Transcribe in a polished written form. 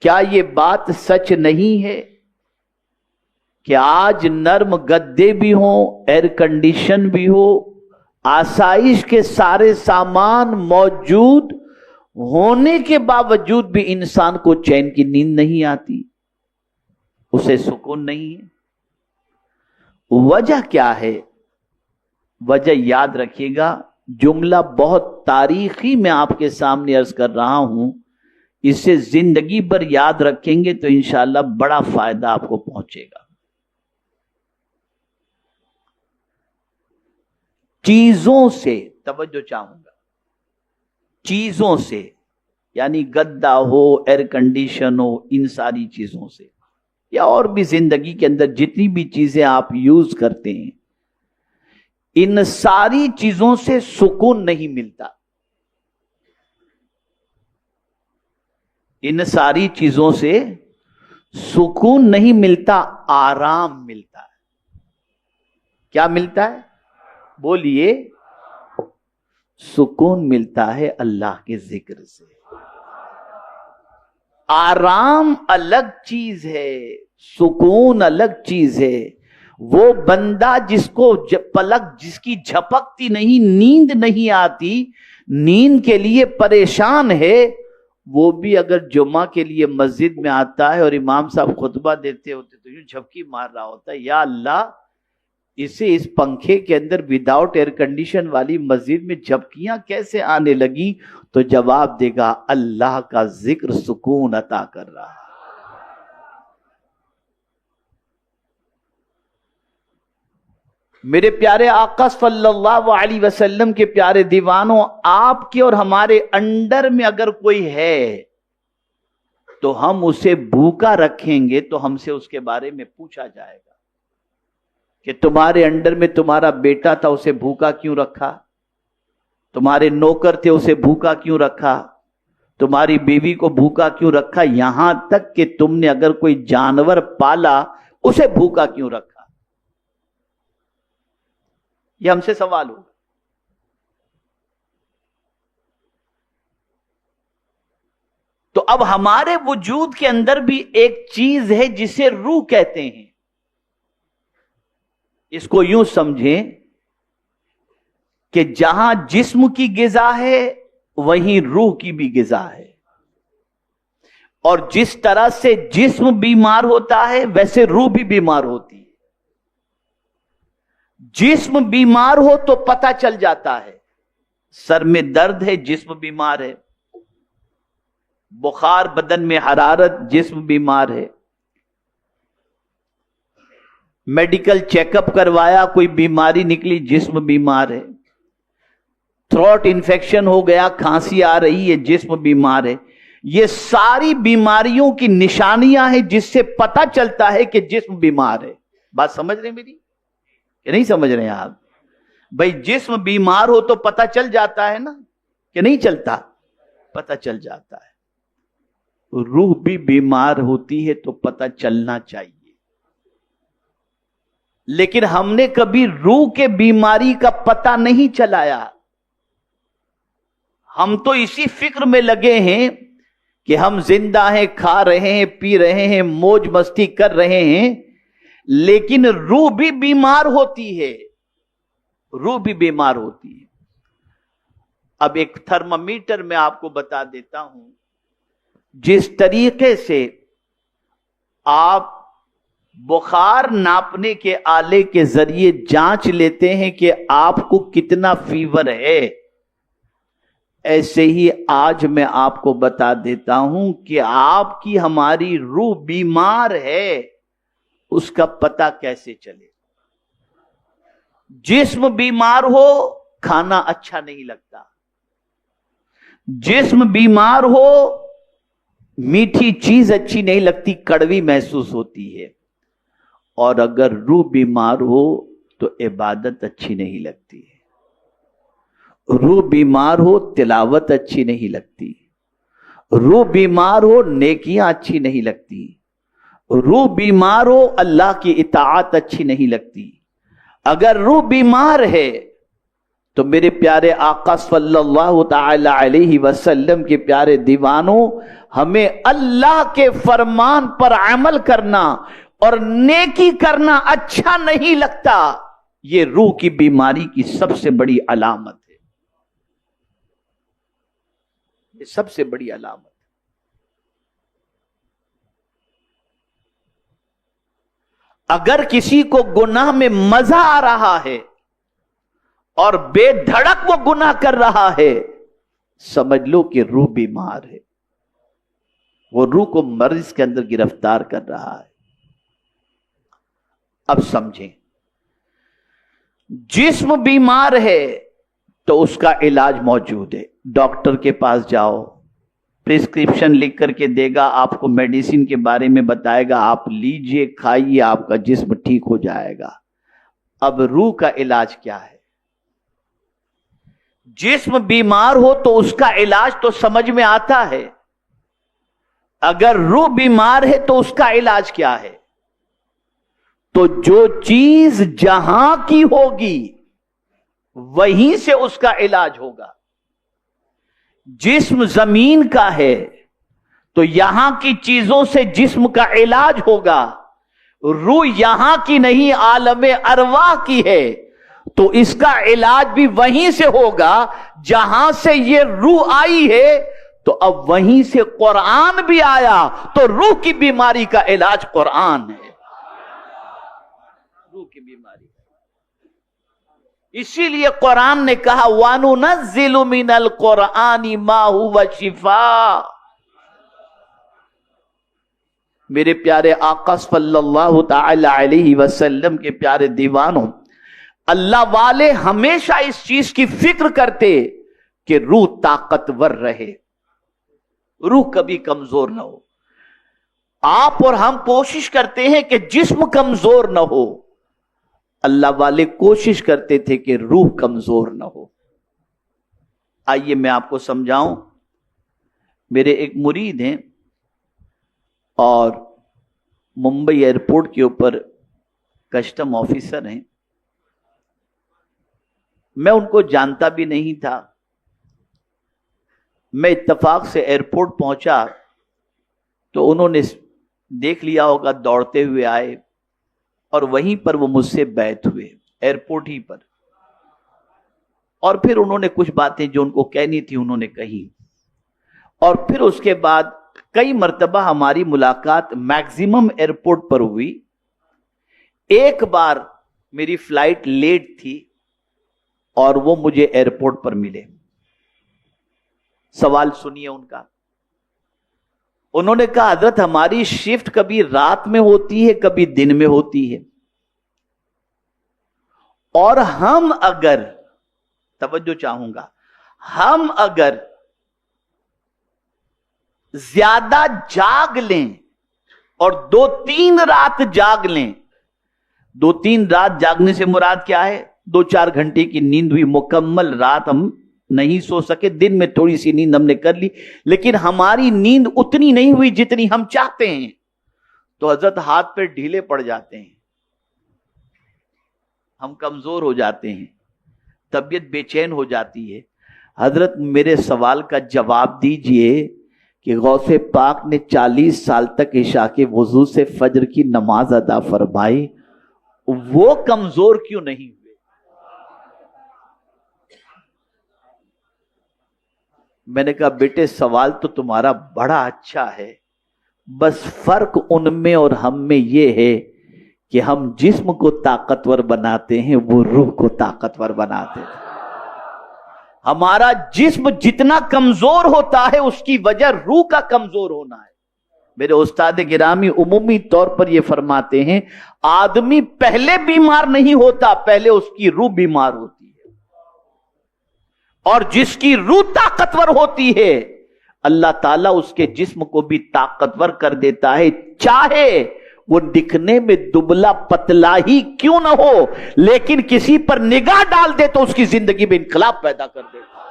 کیا یہ بات سچ نہیں ہے کہ آج نرم گدے بھی ہوں، ایئر کنڈیشن بھی ہو، آسائش کے سارے سامان موجود ہونے کے باوجود بھی انسان کو چین کی نیند نہیں آتی، اسے سکون نہیں ہے؟ وجہ کیا ہے؟ وجہ یاد رکھیے گا، جملہ بہت تاریخی میں آپ کے سامنے عرض کر رہا ہوں، اسے زندگی بھر یاد رکھیں گے تو انشاءاللہ بڑا فائدہ آپ کو پہنچے گا۔ چیزوں سے توجہ چاہوں گا، چیزوں سے یعنی گدا ہو، ایئر کنڈیشن ہو، ان ساری چیزوں سے یا اور بھی زندگی کے اندر جتنی بھی چیزیں آپ یوز کرتے ہیں، ان ساری چیزوں سے سکون نہیں ملتا، ان ساری چیزوں سے سکون نہیں ملتا، آرام ملتا ہے۔ کیا ملتا ہے؟ بولیے۔ سکون ملتا ہے اللہ کے ذکر سے۔ آرام الگ چیز ہے، سکون الگ چیز ہے۔ وہ بندہ جس کو پلک جس کی جھپکتی نہیں، نیند نہیں آتی، نیند کے لیے پریشان ہے، وہ بھی اگر جمعہ کے لیے مسجد میں آتا ہے اور امام صاحب خطبہ دیتے ہوتے تو یوں جھپکی مار رہا ہوتا ہے، یا اللہ اسے اس پنکھے کے اندر وداؤٹ ایئر کنڈیشن والی مسجد میں جھپکیاں کیسے آنے لگی؟ تو جواب دے گا اللہ کا ذکر سکون عطا کر رہا ہے۔ میرے پیارے آقا صلی اللہ علیہ وسلم کے پیارے دیوانوں، آپ کے اور ہمارے انڈر میں اگر کوئی ہے تو ہم اسے بھوکا رکھیں گے تو ہم سے اس کے بارے میں پوچھا جائے گا کہ تمہارے انڈر میں تمہارا بیٹا تھا، اسے بھوکا کیوں رکھا؟ تمہارے نوکر تھے، اسے بھوکا کیوں رکھا؟ تمہاری بیوی کو بھوکا کیوں رکھا؟ یہاں تک کہ تم نے اگر کوئی جانور پالا اسے بھوکا کیوں رکھا؟ یہ ہم سے سوال ہوگا۔ تو اب ہمارے وجود کے اندر بھی ایک چیز ہے جسے روح کہتے ہیں۔ اس کو یوں سمجھیں کہ جہاں جسم کی غذا ہے وہیں روح کی بھی غذا ہے، اور جس طرح سے جسم بیمار ہوتا ہے ویسے روح بھی بیمار ہوتی ہے۔ جسم بیمار ہو تو پتہ چل جاتا ہے، سر میں درد ہے جسم بیمار ہے، بخار بدن میں حرارت جسم بیمار ہے، میڈیکل چیک اپ کروایا کوئی بیماری نکلی جسم بیمار ہے، تھروٹ انفیکشن ہو گیا، کھانسی آ رہی ہے جسم بیمار ہے۔ یہ ساری بیماریوں کی نشانیاں ہیں جس سے پتہ چلتا ہے کہ جسم بیمار ہے۔ بات سمجھ رہے ہیں میری کہ نہیں سمجھ رہے ہیں آپ؟ بھئی جسم بیمار ہو تو پتہ چل جاتا ہے نا کہ نہیں چلتا؟ پتہ چل جاتا ہے۔ روح بھی بیمار ہوتی ہے تو پتہ چلنا چاہیے، لیکن ہم نے کبھی روح کے بیماری کا پتہ نہیں چلایا۔ ہم تو اسی فکر میں لگے ہیں کہ ہم زندہ ہیں، کھا رہے ہیں، پی رہے ہیں، موج مستی کر رہے ہیں، لیکن روح بھی بیمار ہوتی ہے، روح بھی بیمار ہوتی ہے۔ اب ایک تھرمامیٹر میں آپ کو بتا دیتا ہوں، جس طریقے سے آپ بخار ناپنے کے آلے کے ذریعے جانچ لیتے ہیں کہ آپ کو کتنا فیور ہے، ایسے ہی آج میں آپ کو بتا دیتا ہوں کہ آپ کی ہماری روح بیمار ہے، اس کا پتہ کیسے چلے؟ جسم بیمار ہو کھانا اچھا نہیں لگتا، جسم بیمار ہو میٹھی چیز اچھی نہیں لگتی، کڑوی محسوس ہوتی ہے، اور اگر روح بیمار ہو تو عبادت اچھی نہیں لگتی ہے، روح بیمار ہو تلاوت اچھی نہیں لگتی، روح بیمار ہو نیکیاں اچھی نہیں لگتی، روح بیمار ہو اللہ کی اطاعت اچھی نہیں لگتی۔ اگر روح بیمار ہے تو میرے پیارے آقا صلی اللہ تعالی علیہ وسلم کے پیارے دیوانوں، ہمیں اللہ کے فرمان پر عمل کرنا اور نیکی کرنا اچھا نہیں لگتا، یہ روح کی بیماری کی سب سے بڑی علامت ہے، یہ سب سے بڑی علامت۔ اگر کسی کو گناہ میں مزہ آ رہا ہے اور بے دھڑک وہ گناہ کر رہا ہے، سمجھ لو کہ روح بیمار ہے، وہ روح کو مرض کے اندر گرفتار کر رہا ہے۔ اب سمجھیں، جسم بیمار ہے تو اس کا علاج موجود ہے، ڈاکٹر کے پاس جاؤ، پرسکرپشن لکھ کر کے دے گا، آپ کو میڈیسن کے بارے میں بتائے گا، آپ لیجئے، کھائیے، آپ کا جسم ٹھیک ہو جائے گا۔ اب روح کا علاج کیا ہے؟ جسم بیمار ہو تو اس کا علاج تو سمجھ میں آتا ہے، اگر روح بیمار ہے تو اس کا علاج کیا ہے؟ تو جو چیز جہاں کی ہوگی وہیں سے اس کا علاج ہوگا۔ جسم زمین کا ہے تو یہاں کی چیزوں سے جسم کا علاج ہوگا، روح یہاں کی نہیں، عالم ارواح کی ہے، تو اس کا علاج بھی وہیں سے ہوگا جہاں سے یہ روح آئی ہے۔ تو اب وہیں سے قرآن بھی آیا، تو روح کی بیماری کا علاج قرآن ہے، روح کی بیماری۔ اسی لیے قرآن نے کہا وَنُنَزِّلُ مِنَ الْقُرْآنِ مَا هُوَ شِفَاءٌ۔ میرے پیارے آقا صلی اللہ تعالی علیہ وسلم کے پیارے دیوانوں، اللہ والے ہمیشہ اس چیز کی فکر کرتے کہ روح طاقتور رہے، روح کبھی کمزور نہ ہو۔ آپ اور ہم کوشش کرتے ہیں کہ جسم کمزور نہ ہو، اللہ والے کوشش کرتے تھے کہ روح کمزور نہ ہو۔ آئیے میں آپ کو سمجھاؤں، میرے ایک مرید ہیں اور ممبئی ایئرپورٹ کے اوپر کسٹم آفیسر ہیں، میں ان کو جانتا بھی نہیں تھا، میں اتفاق سے ایئرپورٹ پہنچا تو انہوں نے دیکھ لیا ہوگا، دوڑتے ہوئے آئے اور وہیں پر وہ مجھ سے بیعت ہوئے ایئرپورٹ ہی پر، اور پھر انہوں نے کچھ باتیں جو ان کو کہنی تھی انہوں نے کہی، اور پھر اس کے بعد کئی مرتبہ ہماری ملاقات میکزیمم ایئرپورٹ پر ہوئی۔ ایک بار میری فلائٹ لیٹ تھی اور وہ مجھے ایئرپورٹ پر ملے۔ سوال سنیے ان کا، انہوں نے کہا حضرت ہماری شفٹ کبھی رات میں ہوتی ہے کبھی دن میں ہوتی ہے، اور ہم اگر، توجہ چاہوں گا، ہم اگر زیادہ جاگ لیں اور 2-3 رات جاگ لیں، 2-3 رات جاگنے سے مراد کیا ہے؟ 2-4 گھنٹے کی نیند ہوئی، مکمل رات ہم نہیں سو سکے، دن میں تھوڑی سی نیند ہم نے کر لی، لیکن ہماری نیند اتنی نہیں ہوئی جتنی ہم چاہتے ہیں، تو حضرت ہاتھ پہ ڈھیلے پڑ جاتے ہیں، ہم کمزور ہو جاتے ہیں، طبیعت بے چین ہو جاتی ہے۔ حضرت میرے سوال کا جواب دیجئے کہ غوث پاک نے 40 سال تک عشاء کے وضو سے فجر کی نماز ادا فرمائی، وہ کمزور کیوں نہیں ہوئے؟ میں نے کہا بیٹے سوال تو تمہارا بڑا اچھا ہے، بس فرق ان میں اور ہم میں یہ ہے کہ ہم جسم کو طاقتور بناتے ہیں، وہ روح کو طاقتور بناتے ہیں۔ ہمارا جسم جتنا کمزور ہوتا ہے اس کی وجہ روح کا کمزور ہونا ہے۔ میرے استاد گرامی عمومی طور پر یہ فرماتے ہیں آدمی پہلے بیمار نہیں ہوتا، پہلے اس کی روح بیمار ہوتی ہے، اور جس کی روح طاقتور ہوتی ہے اللہ تعالیٰ اس کے جسم کو بھی طاقتور کر دیتا ہے، چاہے وہ دکھنے میں دبلا پتلا ہی کیوں نہ ہو، لیکن کسی پر نگاہ ڈال دے تو اس کی زندگی میں انقلاب پیدا کر دیتا ہے۔